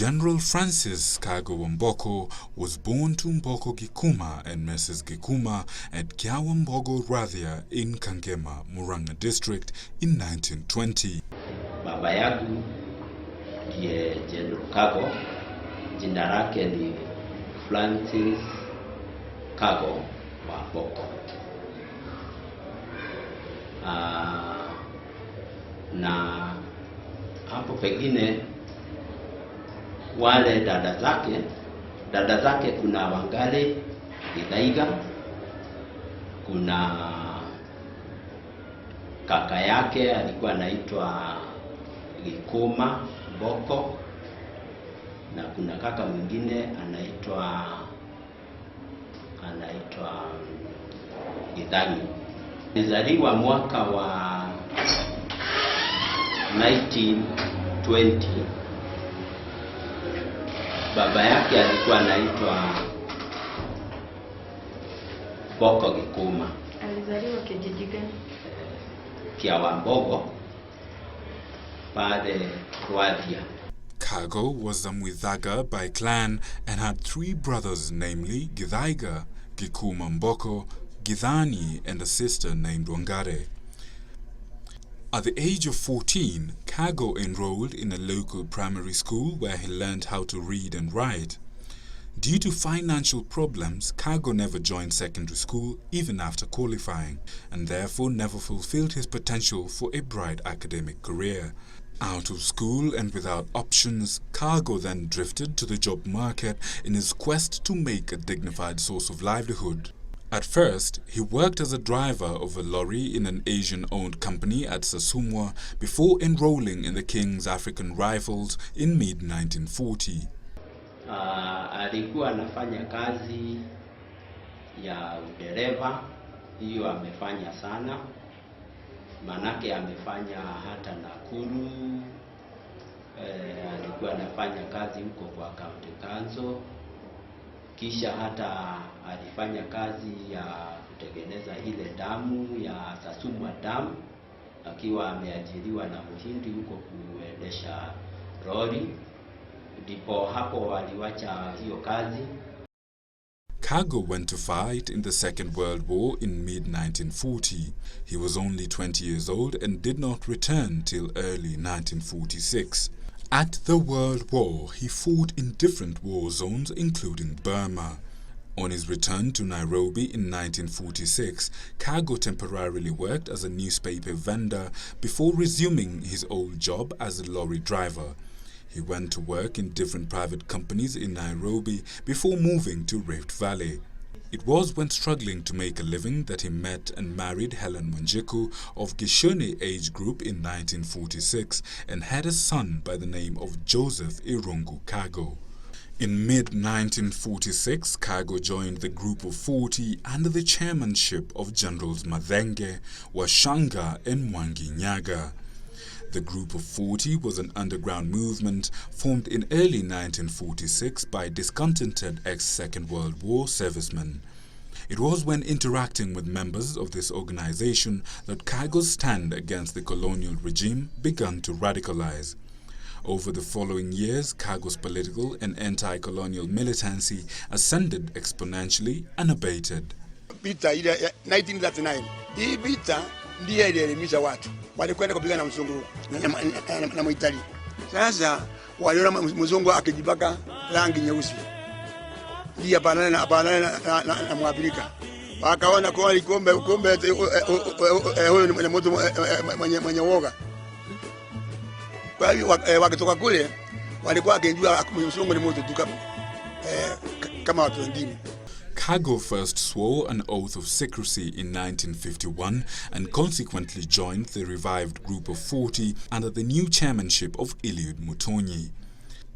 General Francis Kago Mboko was born to Mboko Gikuma and Mrs. Gikuma at Kyawambogo Radhia in Kangema, Murang'a district in 1920. Baba yangu ndiye General Kago, jina lake ni Francis Kago wa Mboko. Na hapo pengine wale dada zake kuna Wangale Githaiga, kuna kaka yake alikuwa anaitwa Gikuma Mboko, na kuna kaka mwingine anaitwa Githani. Nilizaliwa mwaka wa 1920. Baba yake alikuwa anaitwa Mboko Gikuma. Alizaliwa kijiji gani? Kyawambogo pale Radhia. Kago was a Mwithaga by clan and had 3 brothers, namely Githaiga, Gikuma Mboko, Githani, and a sister named Wangare. At the age of 14, Kago enrolled in a local primary school where he learned how to read and write. Due to financial problems, Kago never joined secondary school even after qualifying, and therefore never fulfilled his potential for a bright academic career. Out of school and without options, Kago then drifted to the job market in his quest to make a dignified source of livelihood. At first, he worked as a driver of a lorry in an Asian-owned company at Sasumwa before enrolling in the King's African Rifles in mid-1940. Alikuwa anafanya kazi ya udereva, hiyo amefanya sana. Manake amefanya hata Nakuru, alikuwa anafanya kazi huko kwa County Council. Kisha hata alifanya kazi ya kutengeneza ile damu ya Sasumwa damu, akiwa ameajiriwa na Muhindi huko kuendesha lori. Ndipo hapo waliwacha hiyo kazi. Kago went to fight in the Second World War in mid-1940. He was only 20 years old and did not return till early 1946. At the World War, he fought in different war zones, including Burma. On his return to Nairobi in 1946, Kago temporarily worked as a newspaper vendor before resuming his old job as a lorry driver. He went to work in different private companies in Nairobi before moving to Rift Valley. It was when struggling to make a living that he met and married Helen Wanjiku of Gishoni age group in 1946 and had a son by the name of Joseph Irungu Kago. In mid-1946, Kago joined the Group of 40 under the chairmanship of Generals Madhenge, Washanga and Mwangi Nyaga. The Group of 40 was an underground movement formed in early 1946 by discontented ex-Second World War servicemen. It was when interacting with members of this organization that Kago's stand against the colonial regime began to radicalize. Over the following years, Kago's political and anti-colonial militancy ascended exponentially unabated. Vita ile 1939. Hii vita ndiye ilielimisha watu. Walikwenda kupigana na mzungu na Muitali. Sasa waliona mzungu akijipaka rangi nyeusi. Ndiye banana na Mwafrika. Wakaona kwa alikombe huyo ni mtu mwenye woga. Kwa hiyo wakitoka kule walikuwa akijua mzungu ni mtu tu kama watu wengine. Kago first swore an oath of secrecy in 1951 and consequently joined the revived Group of 40 under the new chairmanship of Eliud Mutonyi.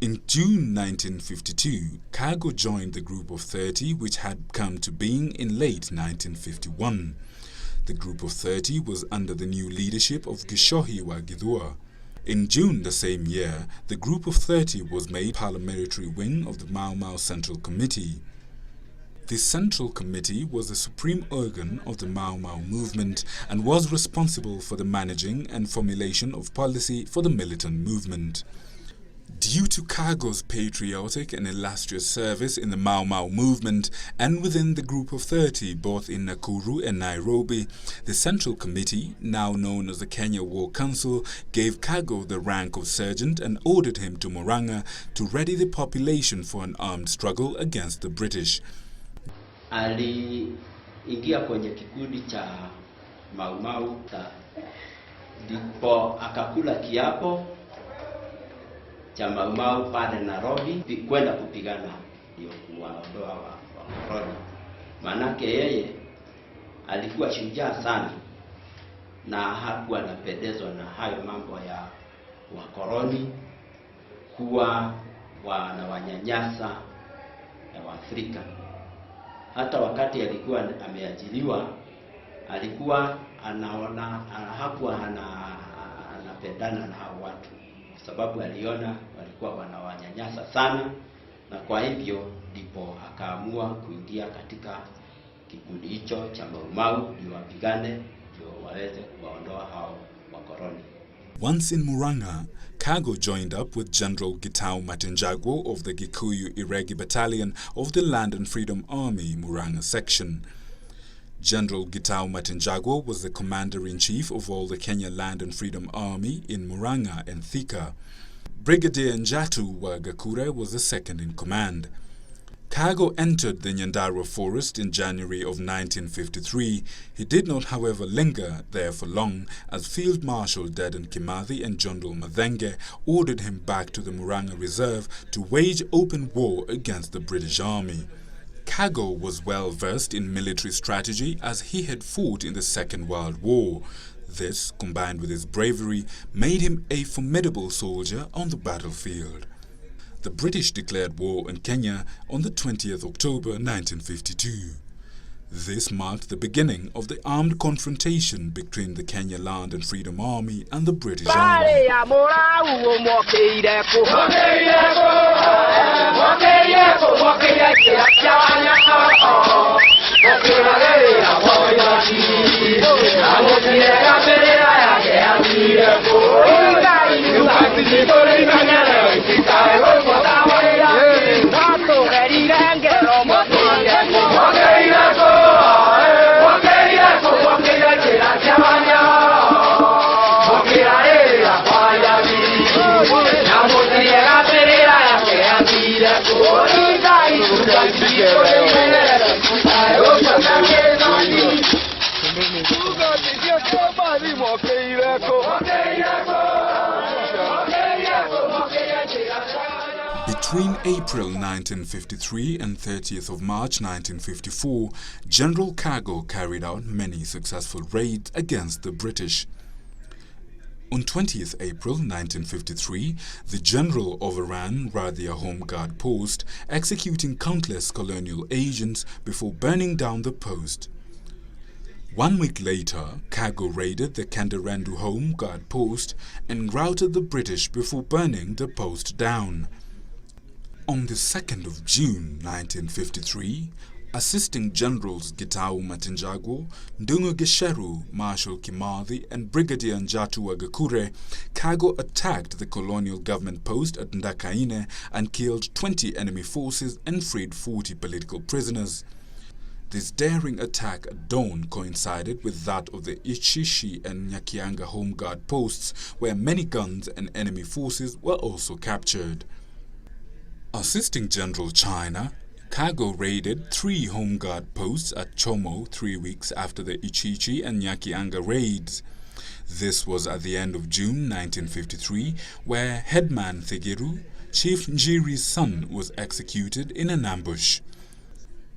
In June 1952, Kago joined the Group of 30 which had come to being in late 1951. The Group of 30 was under the new leadership of Gishohi wa Githua. In June the same year, the Group of 30 was made parliamentary wing of the MAUMAU Central Committee. The Central Committee was the supreme organ of the MAUMAU movement and was responsible for the managing and formulation of policy for the militant movement. Due to Kago's patriotic and illustrious service in the MAUMAU movement and within the Group of 30 both in Nakuru and Nairobi, the Central Committee, now known as the Kenya War Council, gave Kago the rank of sergeant and ordered him to Murang'a to ready the population for an armed struggle against the British. Aliingia kwenye kikundi cha MAUMAU, ndipo akakula kiapo cha MAUMAU pale Nairobi kwenda kupigana ndio kuwaondoa wakoloni. Manake yeye alikuwa shujaa sana na hakuwa anapendezwa na hayo mambo ya wakoloni kuwa wanawanyanyasa ya Waafrika. Hata wakati alikuwa ameajiriwa alikuwa anaona hakuwa anapendana na hao watu, sababu aliona walikuwa wanawanyanyasa sana, na kwa hivyo ndipo akaamua kuingia katika kikundi hicho cha MAUMAU ndio wapigane ndio waweze kuwaondoa hao wakoloni. Once in Murang'a, Kago joined up with General Gitau Matenjagwo of the Gikuyu Iregi Battalion of the Land and Freedom Army Murang'a section. General Gitau Matenjagwo was the commander-in-chief of all the Kenya Land and Freedom Army in Murang'a and Thika. Brigadier Njatu wa Gakure was the second in command. Kago entered the Nyandarua forest in January of 1953. He did not, however, linger there for long, as Field Marshal Dedan Kimathi and General Mathenge ordered him back to the Murang'a Reserve to wage open war against the British Army. Kago was well versed in military strategy as he had fought in the Second World War. This, combined with his bravery, made him a formidable soldier on the battlefield. The British declared war on Kenya on the 20th October 1952. This marked the beginning of the armed confrontation between the Kenya Land and Freedom Army and the British Army. Between April 1953 and 30th of March 1954, General Kago carried out many successful raids against the British. On 20th April 1953, the General overran Radhia Home Guard post, executing countless colonial agents before burning down the post. 1 week later, Kago raided the Kendarendu Home Guard post and routed the British before burning the post down. On the 2nd of June 1953, Assisting Generals Gitau Matenjagwo, Ndungu Gisheru, Marshal Kimathi and Brigadier Njatu wa Gakure, Kago attacked the colonial government post at Ndakaine and killed 20 enemy forces and freed 40 political prisoners. This daring attack at dawn coincided with that of the Ichishi and Nyakianga Home Guard posts, where many guns and enemy forces were also captured. Assisting General China, Kago raided 3 Home Guard posts at Chomo 3 weeks after the Ichichi and Nyakianga raids. This was at the end of June 1953, where Headman Thigiru, Chief Njiri's son, was executed in an ambush.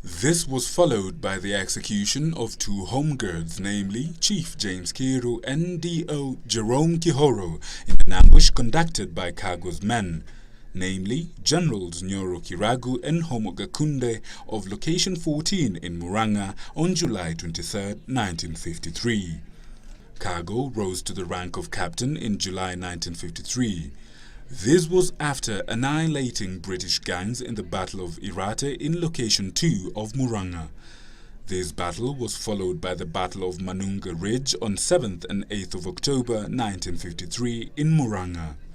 This was followed by the execution of 2 Home Guards, namely Chief James Kiru and D.O. Jerome Kihoro, in an ambush conducted by Kago's men, namely Generals Nyoro Kiragu and Homo Gakunde of Location 14 in Murang'a on July 23, 1953. Kago rose to the rank of captain in July 1953. This was after annihilating British gangs in the Battle of Irate in Location 2 of Murang'a. This battle was followed by the Battle of Manunga Ridge on 7th and 8th of October 1953 in Murang'a.